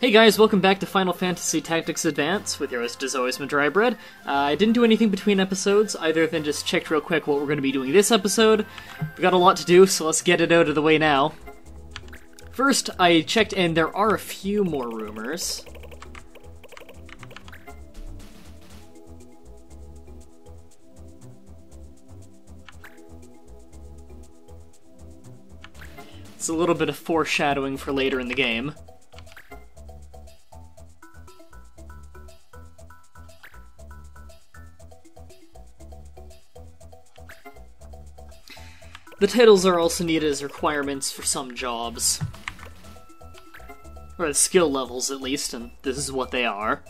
Hey guys, welcome back to Final Fantasy Tactics Advance, with your host as always, Mah-Dry-Bread. I didn't do anything between episodes, other than just checked real quick what we're going to be doing this episode. We've got a lot to do, so let's get it out of the way now. First, I checked and there are a few more rumors. It's a little bit of foreshadowing for later in the game. The titles are also needed as requirements for some jobs. Or skill levels, at least, and this is what they are.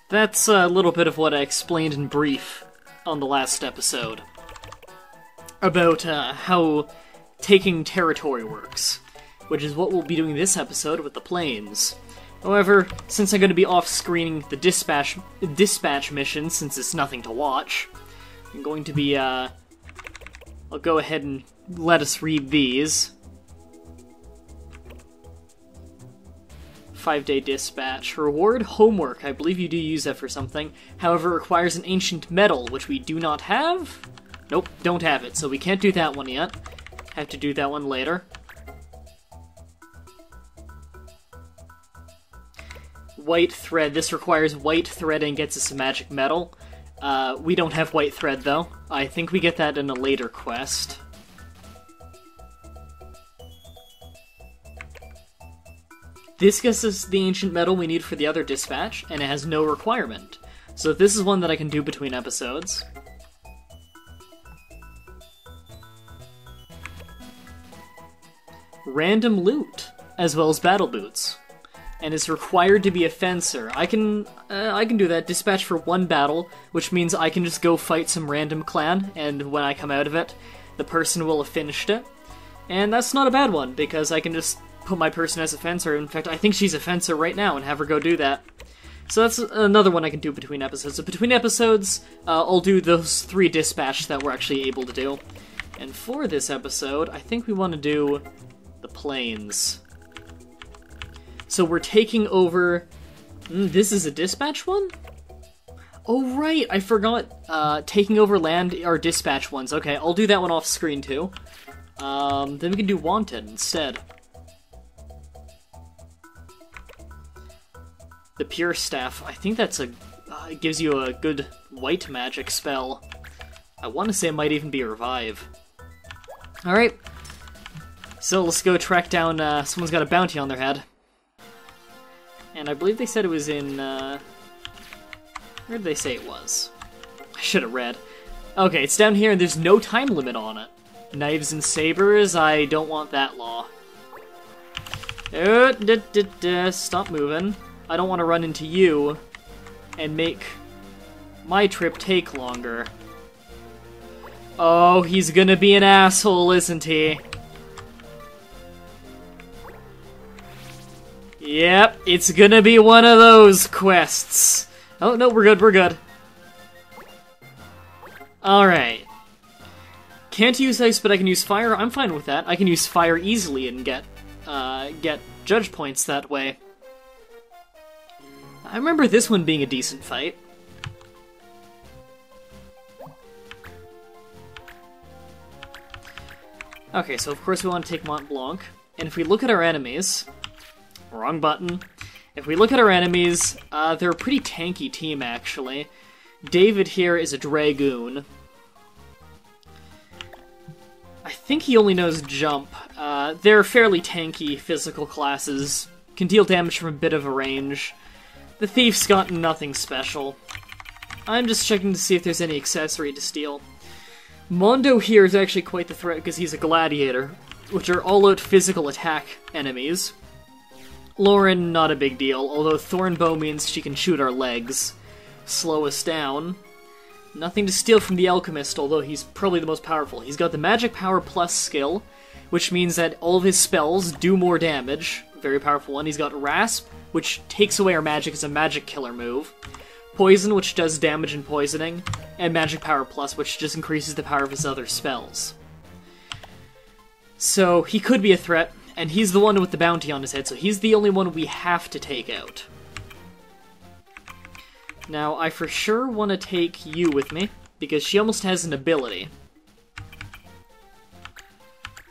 That's a little bit of what I explained in brief on the last episode. About how taking territory works, which is what we'll be doing this episode with the planes. However, since I'm going to be off-screening the dispatch mission, since it's nothing to watch, I'm going to be, I'll go ahead and let us read these. 5-day dispatch. Reward homework. I believe you do use that for something. However, it requires an ancient metal, which we do not have. Nope, don't have it, so we can't do that one yet. Have to do that one later. White thread. This requires white thread and gets us a magic metal. We don't have white thread, though. I think we get that in a later quest. This gets us the ancient metal we need for the other dispatch, and it has no requirement. So this is one that I can do between episodes. Random loot, as well as battle boots. And it's required to be a fencer. I can do that. Dispatch for one battle, which means I can just go fight some random clan, and when I come out of it, the person will have finished it. And that's not a bad one, because I can just put my person as a fencer. In fact, I think she's a fencer right now, and have her go do that. So that's another one I can do between episodes. So between episodes, I'll do those 3 dispatch that we're actually able to do. And for this episode, I think we want to do the planes. So we're taking over... this is a dispatch one? Oh, right, I forgot. Taking over land are dispatch ones. Okay, I'll do that one off screen, too. Then we can do wanted instead. The pure staff. I think that's a... it gives you a good white magic spell. I want to say it might even be a revive. Alright. So let's go track down... someone's got a bounty on their head. And I believe they said it was in, where did they say it was? I should have read. Okay, it's down here and there's no time limit on it. Knives and sabers, I don't want that law. Stop moving. I don't want to run into you and make my trip take longer. Oh, he's gonna be an asshole, isn't he? Yep, it's gonna be one of those quests. Oh, no, we're good, we're good. Alright. Can't use ice, but I can use fire. I'm fine with that. I can use fire easily and get judge points that way. I remember this one being a decent fight. Okay, so of course we want to take Mont Blanc. And if we look at our enemies... Wrong button. If we look at our enemies, they're a pretty tanky team, actually. David here is a Dragoon. I think he only knows jump. They're fairly tanky physical classes. Can deal damage from a bit of a range. The Thief's got nothing special. I'm just checking to see if there's any accessory to steal. Mondo here is actually quite the threat because he's a gladiator, which are all-out physical attack enemies. Lauren, not a big deal, although Thornbow means she can shoot our legs. Slow us down. Nothing to steal from the Alchemist, although he's probably the most powerful. He's got the Magic Power Plus skill, which means that all of his spells do more damage. Very powerful one. He's got Rasp, which takes away our magic as a magic killer move. Poison, which does damage and poisoning, and Magic Power Plus, which just increases the power of his other spells. So he could be a threat, and he's the one with the bounty on his head, so he's the only one we have to take out. Now, I for sure want to take you with me, because she almost has an ability.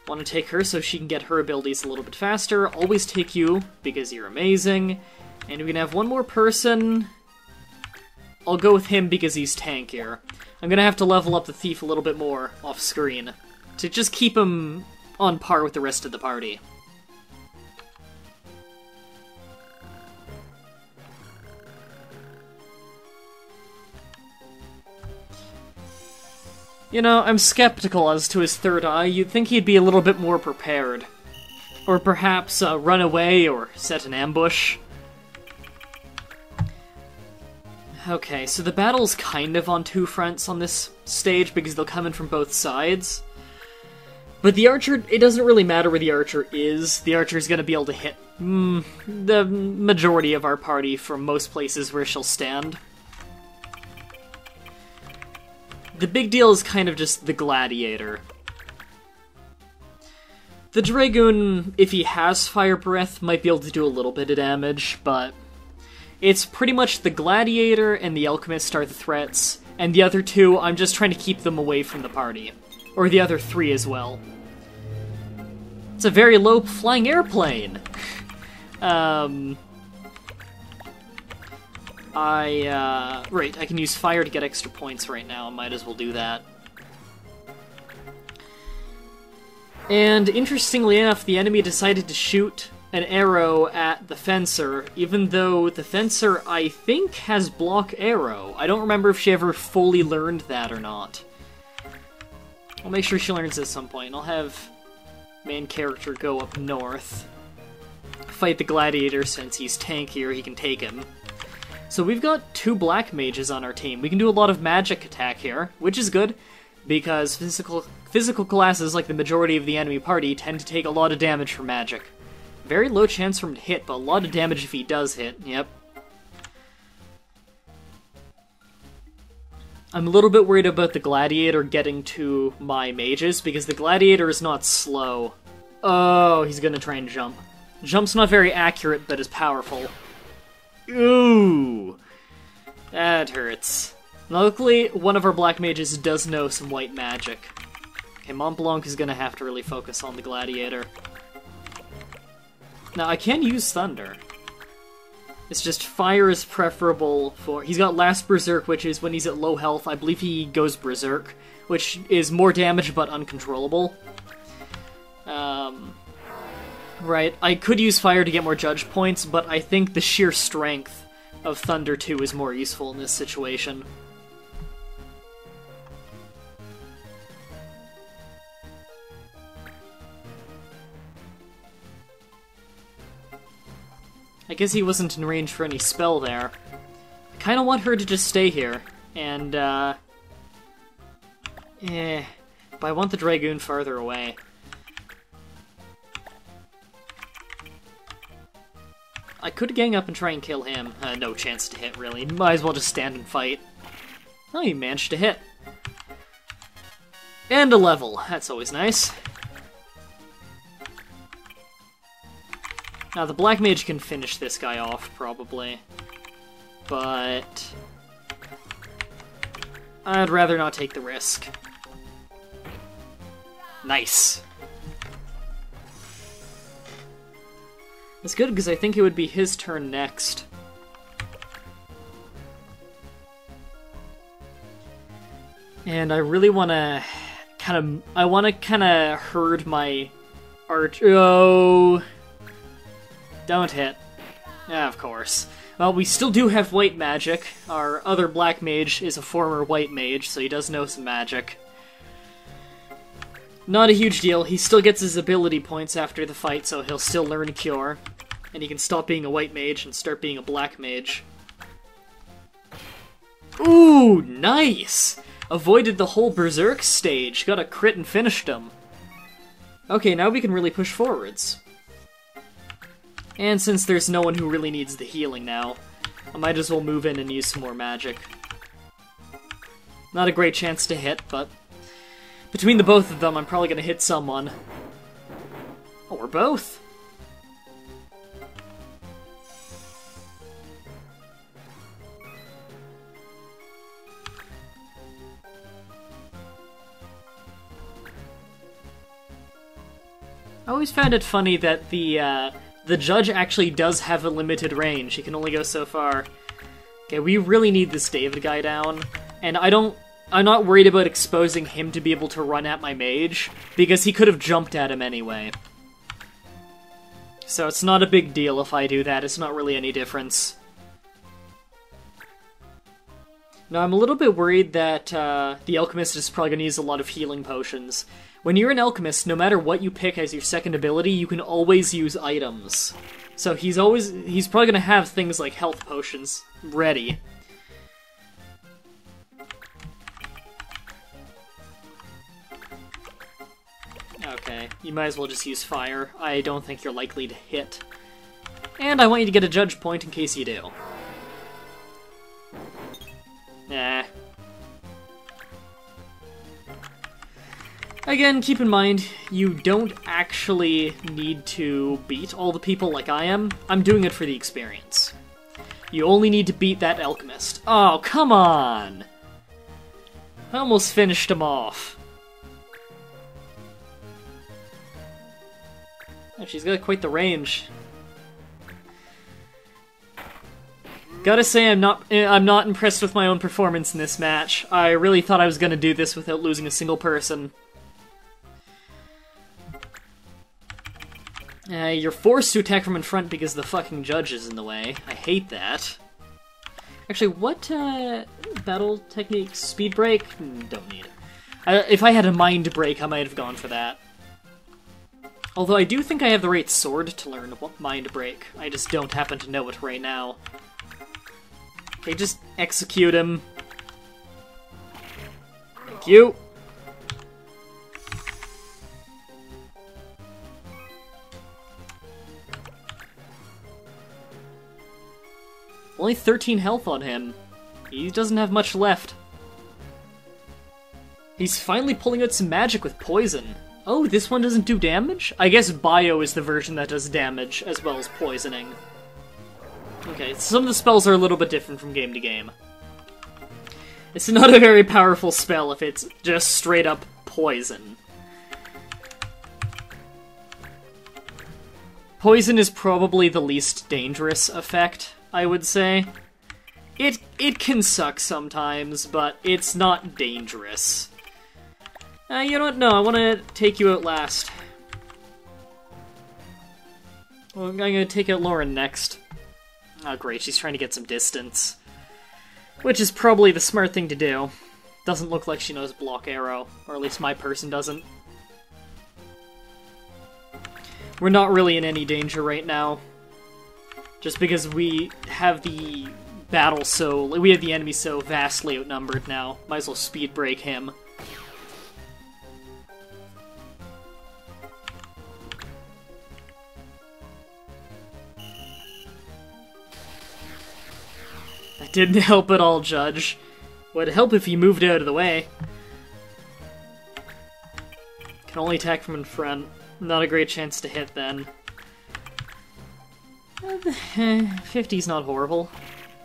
Want to take her so she can get her abilities a little bit faster. Always take you, because you're amazing. And we can have one more person. I'll go with him because he's tankier. I'm gonna have to level up the thief a little bit more off screen to just keep him on par with the rest of the party. You know, I'm skeptical as to his third eye. You'd think he'd be a little bit more prepared. Or perhaps run away or set an ambush. Okay, so the battle's kind of on two fronts on this stage because they'll come in from both sides. But the archer, it doesn't really matter where the archer is. The archer is going to be able to hit the majority of our party from most places where she'll stand. The big deal is kind of just the gladiator. The dragoon, if he has fire breath, might be able to do a little bit of damage, but it's pretty much the gladiator and the alchemist are the threats, and the other two, I'm just trying to keep them away from the party. Or the other three as well. It's a very low flying airplane! Right, I can use fire to get extra points right now, I might as well do that. And interestingly enough, the enemy decided to shoot an arrow at the fencer, even though the fencer, I think, has block arrow. I don't remember if she ever fully learned that or not. I'll make sure she learns at some point. I'll have main character go up north. Fight the gladiator, since he's tankier, he can take him. So we've got two black mages on our team. We can do a lot of magic attack here, which is good, because physical classes, like the majority of the enemy party, tend to take a lot of damage from magic. Very low chance for him to hit, but a lot of damage if he does hit, yep. I'm a little bit worried about the gladiator getting to my mages, because the gladiator is not slow. Oh, he's gonna try and jump. Jump's not very accurate, but is powerful. Ooh! That hurts. Luckily, one of our black mages does know some white magic. Okay, Mont Blanc is gonna have to really focus on the gladiator. Now, I can use thunder. It's just fire is preferable for... He's got Last Berserk, which is when he's at low health. I believe he goes Berserk, which is more damage but uncontrollable. Right, I could use fire to get more judge points, but I think the sheer strength of Thunder 2 is more useful in this situation. I guess he wasn't in range for any spell there. I kinda want her to just stay here, and, but I want the Dragoon farther away. I could gang up and try and kill him. No chance to hit, really. Might as well just stand and fight. Oh, he managed to hit. And a level. That's always nice. Now, the Black Mage can finish this guy off, probably. But I'd rather not take the risk. Nice. That's good, because I think it would be his turn next. And I really want to kind of herd my arch. Oh, don't hit. Yeah, of course. Well, we still do have white magic. Our other black mage is a former white mage, so he does know some magic. Not a huge deal. He still gets his ability points after the fight, so he'll still learn Cure. And he can stop being a white mage and start being a black mage. Ooh, nice! Avoided the whole Berserk stage. Got a crit and finished him. Okay, now we can really push forwards. And since there's no one who really needs the healing now, I might as well move in and use some more magic. Not a great chance to hit, but between the both of them, I'm probably gonna hit someone. Oh, we're both. I always found it funny that the judge actually does have a limited range. He can only go so far. Okay, we really need this David guy down, and I'm not worried about exposing him to be able to run at my mage, because he could have jumped at him anyway. So it's not a big deal if I do that, it's not really any difference. Now, I'm a little bit worried that the Alchemist is probably going to use a lot of healing potions. When you're an Alchemist, no matter what you pick as your second ability, you can always use items. So he's probably going to have things like health potions ready. Okay, you might as well just use fire. I don't think you're likely to hit. And I want you to get a judge point in case you do. Nah. Again, keep in mind, you don't actually need to beat all the people like I am. I'm doing it for the experience. You only need to beat that Alchemist. Oh, come on! I almost finished him off. Oh, she's got quite the range. Gotta say, I'm not impressed with my own performance in this match. I really thought I was gonna do this without losing a single person. You're forced to attack from in front because the fucking judge is in the way. I hate that. Actually, what battle technique? Speed break? Don't need it. If I had a mind break, I might have gone for that. Although I do think I have the right sword to learn mind break. I just don't happen to know it right now. Okay, just execute him. Thank you. Only 13 health on him. He doesn't have much left. He's finally pulling out some magic with poison. Oh, this one doesn't do damage? I guess Bio is the version that does damage, as well as poisoning. Okay, some of the spells are a little bit different from game to game. It's not a very powerful spell if it's just straight up poison. Poison is probably the least dangerous effect, I would say. It can suck sometimes, but it's not dangerous. You know what? No, I want to take you out last. Well, I'm going to take out Lauren next. Oh great, she's trying to get some distance. Which is probably the smart thing to do. Doesn't look like she knows block arrow, or at least my person doesn't. We're not really in any danger right now. Just because we have the battle we have the enemy so vastly outnumbered now. Might as well speed break him. That didn't help at all, Judge. Would help if you moved out of the way. Can only attack from in front. Not a great chance to hit then. 50's not horrible.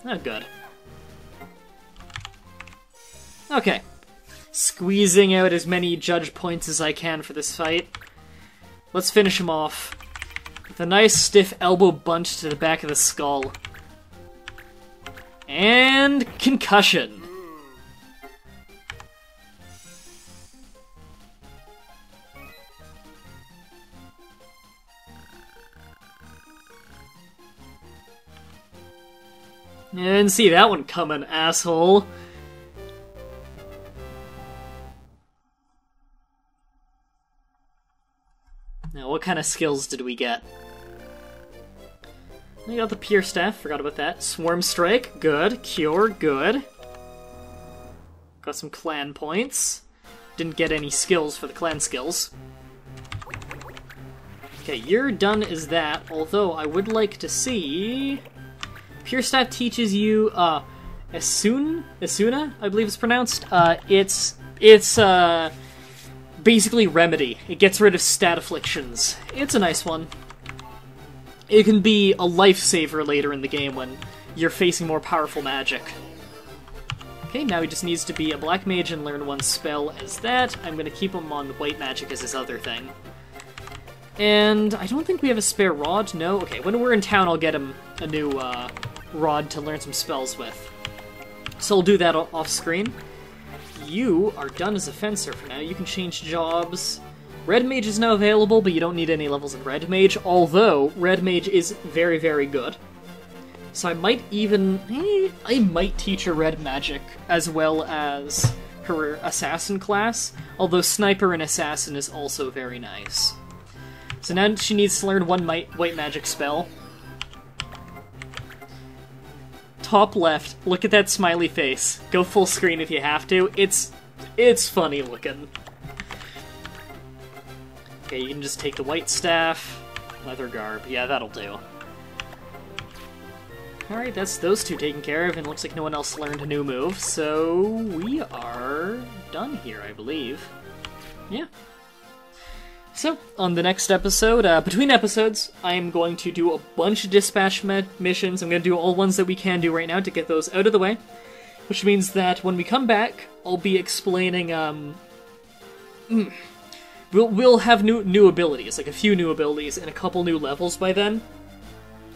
Oh, good. Okay. Squeezing out as many judge points as I can for this fight. Let's finish him off. With a nice stiff elbow bunt to the back of the skull. And concussion. And see that one coming, asshole. Now, what kind of skills did we get? We got the Pure Staff, forgot about that. Swarm Strike, good. Cure, good. Got some clan points. Didn't get any skills for the clan skills. Okay, you're done as that, although I would like to see... Pure Staff teaches you, Asuna, I believe it's pronounced. It's basically Remedy. It gets rid of stat afflictions. It's a nice one. It can be a lifesaver later in the game when you're facing more powerful magic. Okay, now he just needs to be a black mage and learn one spell as that. I'm going to keep him on white magic as his other thing. And I don't think we have a spare rod, no? Okay, when we're in town I'll get him a new rod to learn some spells with. So I'll do that off screen. You are done as a fencer for now. You can change jobs. Red Mage is now available, but you don't need any levels in Red Mage, although Red Mage is very, very good. So I might even... I might teach her Red Magic as well as her Assassin class, although Sniper and Assassin is also very nice. So now she needs to learn one white magic spell. Top left, look at that smiley face. Go full screen if you have to. It's funny looking. Okay, you can just take the white staff, leather garb. Yeah, that'll do. Alright, that's those two taken care of, and it looks like no one else learned a new move, so we are done here, I believe. Yeah. So, on the next episode, between episodes, I'm going to do a bunch of dispatch missions. I'm going to do all ones that we can do right now to get those out of the way, which means that when we come back, I'll be explaining, We'll have new abilities, like a few new abilities and a couple new levels by then.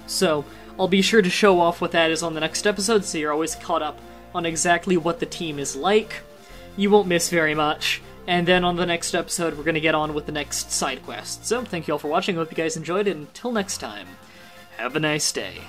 So, I'll be sure to show off what that is on the next episode, so you're always caught up on exactly what the team is like. You won't miss very much. And then on the next episode, we're going to get on with the next side quest. So, thank you all for watching, I hope you guys enjoyed it, and until next time, have a nice day.